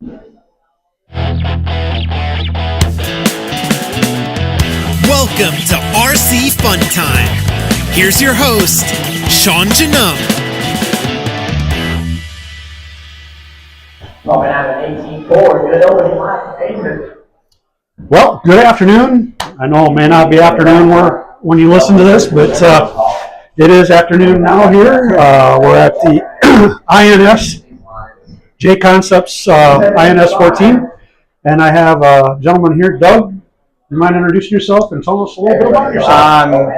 Welcome to RC Fun Time. Here's your host, Sean Janum. Well, good afternoon. I know it may not be afternoon when you listen to this, but it is afternoon now here. We're at the INS, JCONCEPTS INS14, and I have a gentleman here, Doug. You mind introducing yourself and tell us a little bit about yourself?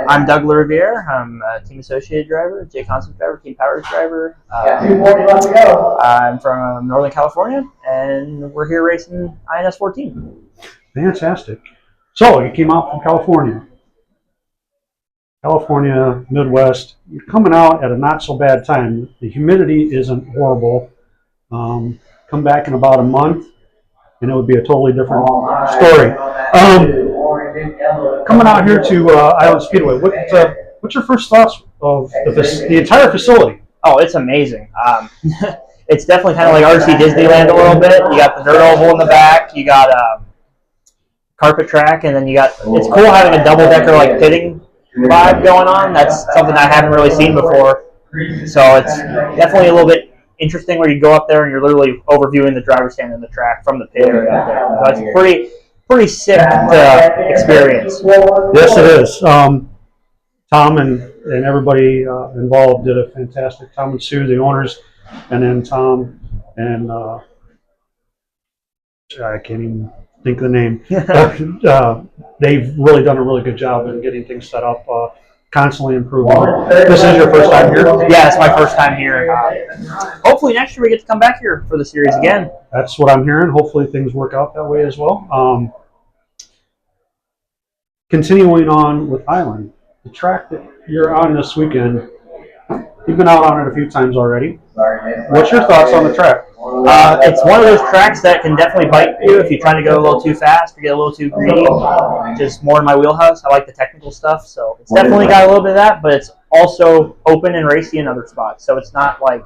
I'm Doug Lariviere. I'm a team associated driver, JCONCEPTS driver, team powers driver. I'm from Northern California, and we're here racing INS14. Fantastic. So you came out from California, Midwest. You're coming out at a not so bad time. The humidity isn't horrible. Come back in about a month, and it would be a totally different story. Coming out here to Island Speedway, what's your first thoughts of the entire facility? Oh, it's amazing. It's definitely kind of like RC Disneyland a little bit. You got the dirt oval in the back. You got carpet track, and then it's cool having a double-decker like pitting vibe going on. That's something I haven't really seen before. So it's definitely a little bit interesting where you go up there and you're literally overviewing the driver's stand in the track from the pit area up there. So it's pretty sick experience. Yes, it is. Tom and everybody involved did a fantastic. Tom and Sue, the owners, and then Tom and I can't even think of the name. They've really done a really good job in getting things set up, constantly improving. This is your first time here? Yeah, it's my first time here. Hopefully next year we get to come back here for the series again. That's what I'm hearing. Hopefully things work out that way as well. Continuing on with Island, the track that you're on this weekend, you've been out on it a few times already. What's your thoughts on the track? It's one of those tracks that can definitely bite you if you try to go a little too fast or get a little too greedy. Just more in my wheelhouse. I like the technical stuff, so it's definitely got a little bit of that, but it's also open and racy in other spots. So it's not like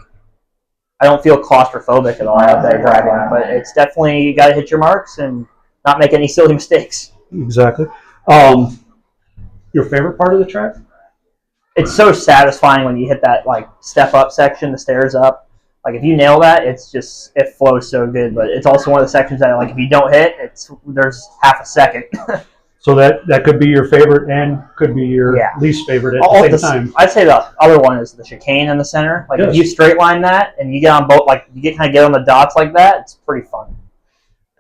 I don't feel claustrophobic at all out there driving, but it's definitely you got to hit your marks and not make any silly mistakes. Exactly. Your favorite part of the track? It's so satisfying when you hit that like step up section, the stairs up. Like if you nail that, it flows so good. But it's also one of the sections that like if you don't hit, there's half a second. So that could be your favorite and could be your least favorite at the same time. I'd say the other one is the chicane in the center. Like if you straight line that and you get on both, like you get on the dots like that, it's pretty fun.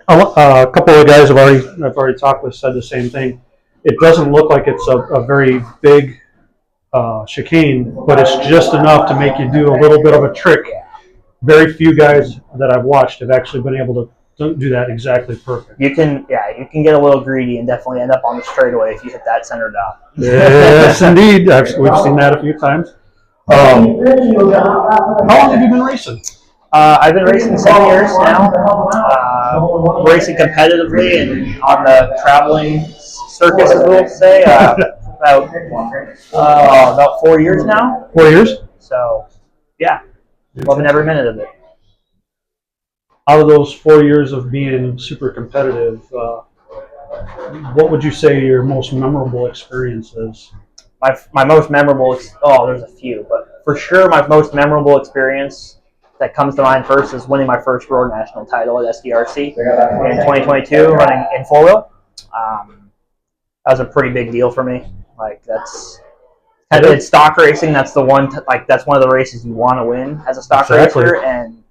A couple of guys I've already talked with said the same thing. It doesn't look like it's a very big chicane, but it's just enough to make you do a little bit of a trick. Very few guys that I've watched have actually been able to do that exactly perfect. You can get a little greedy and definitely end up on the straightaway if you hit that center dot. Yes, indeed. We've seen that a few times. How long have you been racing? I've been racing 7 years now. Racing competitively and on the traveling circus, as we'll say, about 4 years now. 4 years? So, yeah, loving every minute of it. Out of those 4 years of being super competitive, what would you say your most memorable experience is? My most memorable, there's a few, but for sure my most memorable experience that comes to mind first is winning my first road national title at SDRC in 2022, running in four-wheel. That was a pretty big deal for me. Like it's stock racing. That's the one. That's one of the races you want to win as a stock racer, and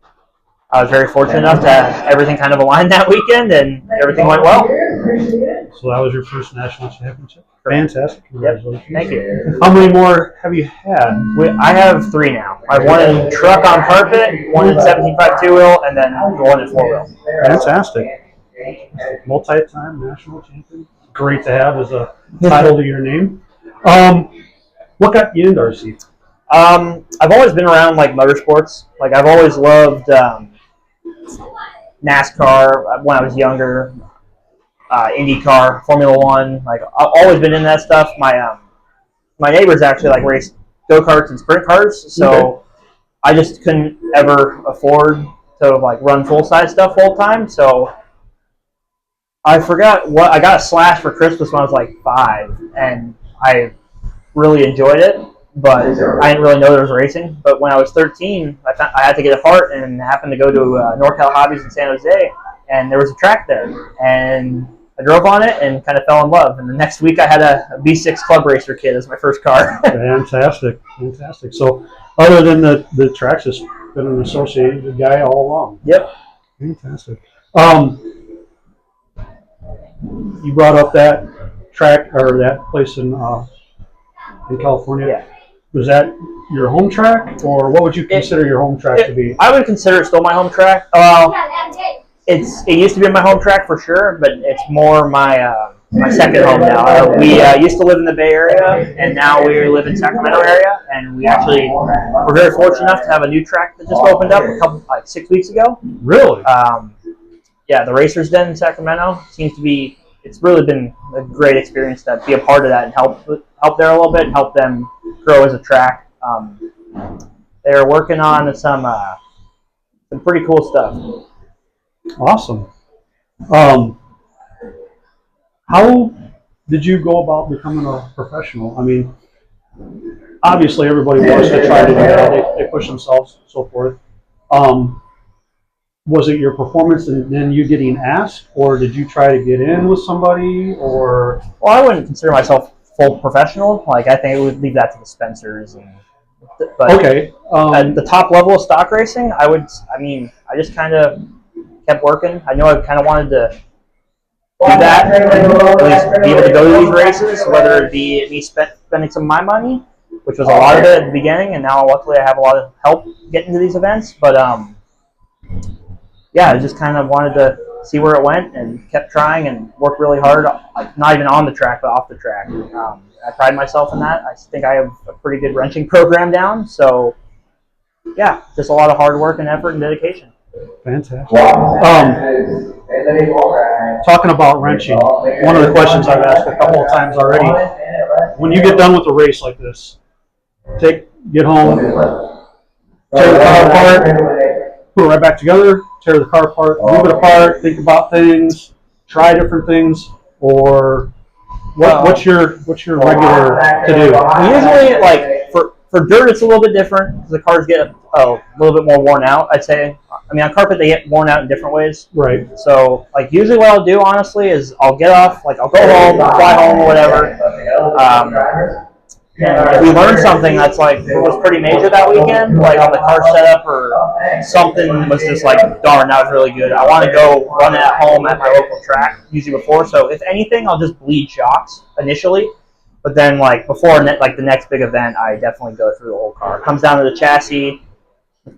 I was very fortunate enough to have everything kind of aligned that weekend, and everything went well. So that was your first national championship. Fantastic! Congratulations. Yep. Thank you. How many more have you had? I have 3 now. I've won in truck on carpet, one in 17.5 two-wheel, and then one in four-wheel. Fantastic! Multi-time national champion. Great to have as a title to your name. What got you into RC? I've always been around like motorsports. Like I've always loved NASCAR when I was younger, IndyCar, Formula One. Like I've always been in that stuff. My neighbors actually like race go-karts and sprint cars, so I just couldn't ever afford to like run full-size stuff full time. So I forgot what I got a Slash for Christmas when I was like 5, and I really enjoyed it, but I didn't really know there was racing. But when I was 13, I had to get a part and happened to go to NorCal Hobbies in San Jose, and there was a track there, and I drove on it and kind of fell in love. And the next week I had a B6 Club Racer kit as my first car. Fantastic. So other than the tracks, it's been an associated guy all along. Yep. Fantastic. You brought up that track or that place in California. Yeah. Was that your home track, or what would you consider your home track to be? I would consider it still my home track. It used to be my home track for sure, but it's more my second home now. We used to live in the Bay Area, and now we live in Sacramento area, and we're very fortunate enough to have a new track that just opened up like 6 weeks ago. Really? Yeah, the Racers Den in Sacramento it's really been a great experience to be a part of that and help there a little bit, help them grow as a track. They're working on some pretty cool stuff. Awesome. How did you go about becoming a professional? I mean, obviously everybody wants to try to do that. They push themselves, so forth. Was it your performance and then you getting asked, or did you try to get in with somebody, or? Well, I wouldn't consider myself full professional. Like, I think I would leave that to the Spencers. But okay. At the top level of stock racing, I just kind of kept working. I know I kind of wanted to do that, at least be able to go to these races, whether it be me spending some of my money, which was a lot of it at the beginning, and now luckily I have a lot of help getting to these events. But yeah, I just kind of wanted to see where it went and kept trying and worked really hard, like not even on the track, but off the track. I pride myself in that. I think I have a pretty good wrenching program down. So, yeah, just a lot of hard work and effort and dedication. Fantastic. Talking about wrenching, one of the questions I've asked a couple of times already, when you get done with a race like this, get home, tear the car apart, put it right back together, tear the car apart, move it apart, think about things, try different things, or what's your regular to do? Usually, like for dirt, it's a little bit different because the cars get a little bit more worn out, I'd say. I mean, on carpet, they get worn out in different ways. Right. So, like, usually what I'll do, honestly, is I'll get off, like, I'll go home, fly home, or whatever. If we learned something that's, like, was pretty major that weekend, like on the car setup or something was just like, darn, that was really good. I want to go run it at home at my local track, usually before. So, if anything, I'll just bleed shocks initially. But then, like, before the next big event, I definitely go through the whole car. It comes down to the chassis,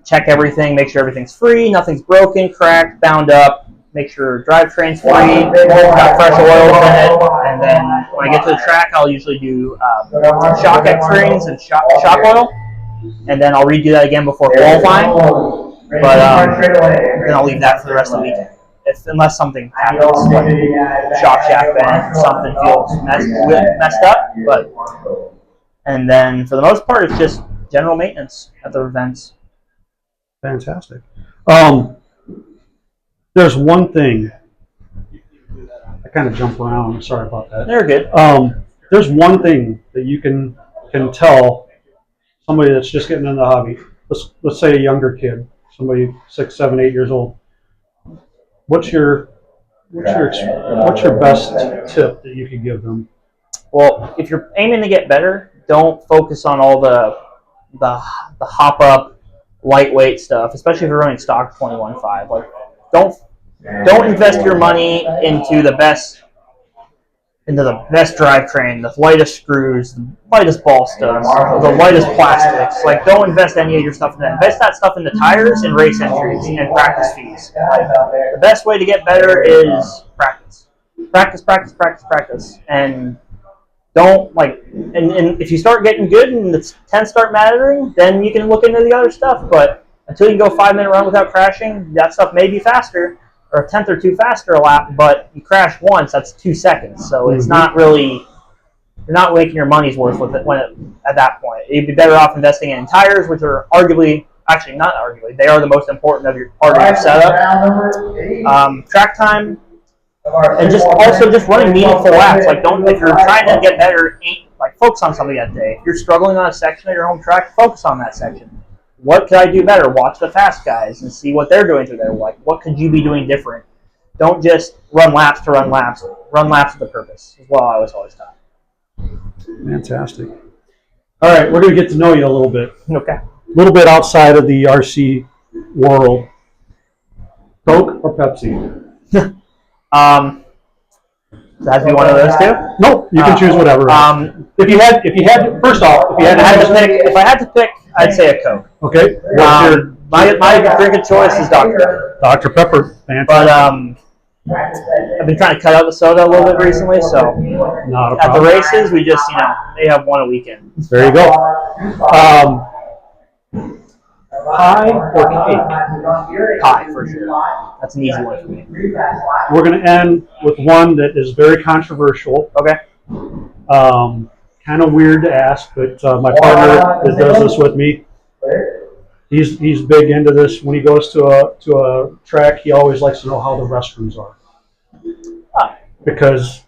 check everything, make sure everything's free, nothing's broken, cracked, bound up, make sure drivetrain's free, got fresh oils in it, and then when I get to the track, I'll usually do shock X-rings and shock oil, and then I'll redo that again before qualifying, but then I'll leave that for the rest of the weekend. Unless something happens, like shock shaft bend, something feels messed up, and then for the most part, it's just general maintenance at the events. Fantastic. There's one thing. I kind of jump around. I'm sorry about that. They're good. There's one thing that you can tell somebody that's just getting into the hobby. Let's say a younger kid, somebody 6, 7, 8 years old. What's your best tip that you could give them? Well, if you're aiming to get better, don't focus on all the hop up lightweight stuff, especially if you're running stock 21.5. Like, don't invest your money into the best drivetrain, the lightest screws, the lightest ball studs, the lightest plastics. Like, don't invest any of your stuff in that. Invest that stuff in the tires and race entries and practice fees. Like, the best way to get better is practice. Practice. And don't, and if you start getting good and the tenths start mattering, then you can look into the other stuff. But until you go 5-minute run without crashing, that stuff may be faster, or a tenth or two faster a lap, but you crash once, that's 2 seconds. So it's not really, you're not making your money's worth with it at that point. You'd be better off investing in tires, which are arguably, actually not arguably, they are the most important of your part of your setup. Track time, and just running meaningful laps. Like, if you're trying to get better, focus on something that day. If you're struggling on a section of your home track, focus on that section. What could I do better? Watch the fast guys and see what they're doing through there. Like, what could you be doing different? Don't just run laps to run laps. Run laps with a purpose is what I was always taught. Fantastic. All right, we're going to get to know you a little bit. Okay. A little bit outside of the RC world. Coke or Pepsi? Does that have to be one of those two? Nope, you can choose whatever. If you had to, first off, if I had to pick, I'd say a Coke. Okay. My drink of choice is Dr. Pepper. Dr. Pepper, fantastic. But I've been trying to cut out the soda a little bit recently, so Not a at the problem. races we just they have one a weekend. There you go. Pie or cake? Pie for sure. That's an easy one for me. We're going to end with one that is very controversial. Okay. Kind of weird to ask, but my partner that does this with me, he's big into this. When he goes to a track, he always likes to know how the restrooms are, because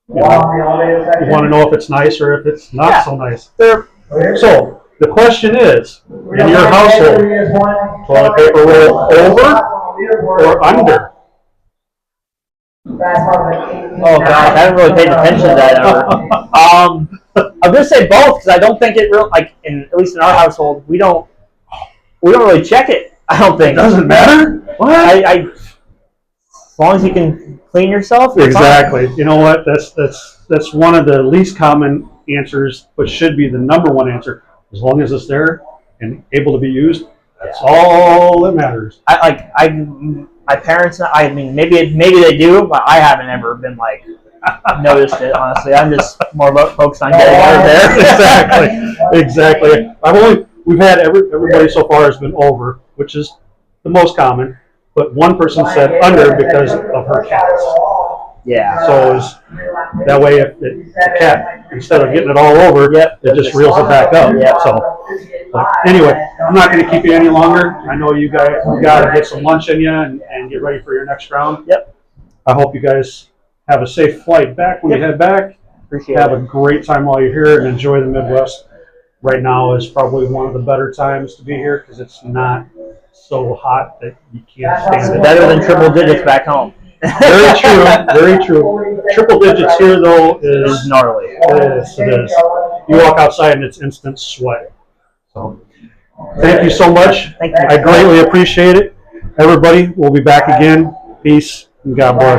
you want to know if it's nice or if it's not so nice. So the question is, in your household, toilet paper roll over or under? Oh gosh, I haven't really paid attention to that ever. I'm gonna say both because I don't think it really at least in our household we don't really check it. I don't think It doesn't matter. What? As long as you can clean yourself. Exactly. You know what? That's one of the least common answers, but should be the number one answer. As long as it's there and able to be used, that's all that matters. My parents, maybe they do, but I haven't ever been noticed it. Honestly, I'm just more focused on getting out of there. Exactly. We've had everybody so far has been over, which is the most common, but one person said under because of her cats. Yeah. So that way, if the cat, instead of getting it all over, it just reels it back up. Yep. So, but anyway, I'm not going to keep you any longer. I know you got to get some lunch in you and get ready for your next round. Yep. I hope you guys have a safe flight back when you head back. Appreciate Have it. a great time while you're here and enjoy the Midwest. Right now is probably one of the better times to be here because it's not so hot that you can't stand it. Better than triple digits back home. Very true. Very true. Triple digits here, though, is gnarly. It is. You walk outside and it's instant sweat. So, thank you so much. Thank you. I greatly appreciate it. Everybody, we'll be back again. Peace and God bless.